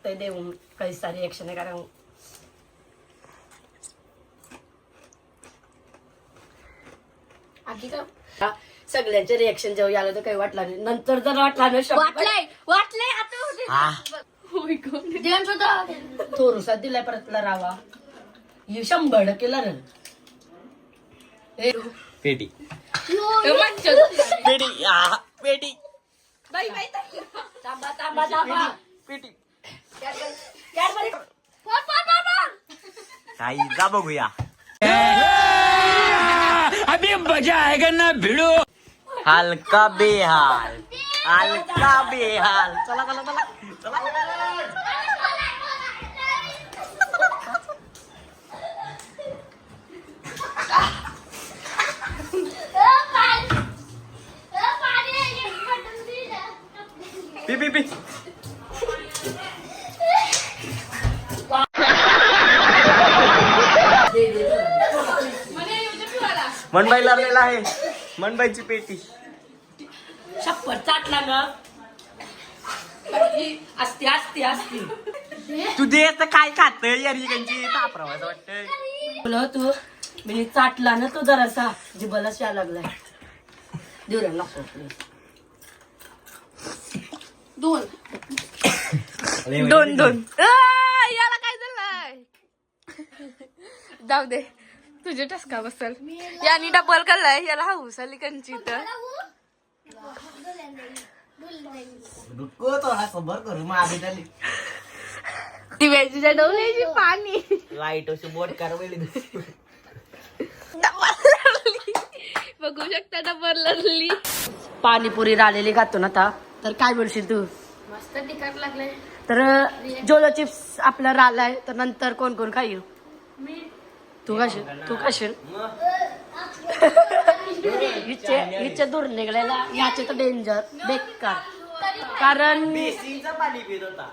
लागतंय देऊन काही सारी रिएक्शन आहे कारण सगळ्यांचे रिएक्शन जेव्हा आलं तर काही वाटलं नाही नंतर जर वाटलं ना वाटलंय आता थोडसा दिलाय परत रावा 100 केला रे पेटी पेटी थांबा पेटी कॅडबरी काही जा बघूया अभी मजा आएगा ना भिड़ो हलका बेहाल चला चला चला चला पी पी पी मनबाई लागलेला आहे मनबाईची पेटी शप्पर चाटला ना असती तू दे तर काय खात यारिकांची तापरावाच वाटतंय बोल तू मी चाटला ना तू जरासा जिबला शिया लागलाय देऊ रे नको दोन याला काय झालंय जाऊ दे तुझे टसका बसल यानी डबल करलाय याला हाऊस आली कंची तर दिव्याची डवल्याची पाणी लाईट अशी बोट कारवली बघू शकता डबल लढली पाणीपुरी राहिलेली खातो ना आता तर काय बोलशील तू मस्त तिखट लागले तर जोलो चिप्स आपला राहिलाय तर नंतर कोण कोण खाईल तू खाशील हिचे दूर निघालेला याचे तर डेंजर बेकार कारण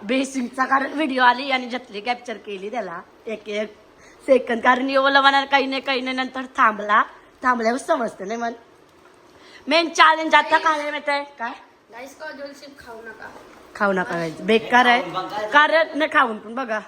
बेसिंगचा कारण व्हिडिओ आली आणि जतली कॅप्चर केली त्याला एक सेकंद कारण येवला म्हणाल काही नाही नंतर थांबल्यावर समजते नाही मन मेन चॅलेंज आता काय माहिती काय गाईस का जोल चिप्स खाऊ नका खाऊ नका बेकार आहे कारण न खाऊन पण बघा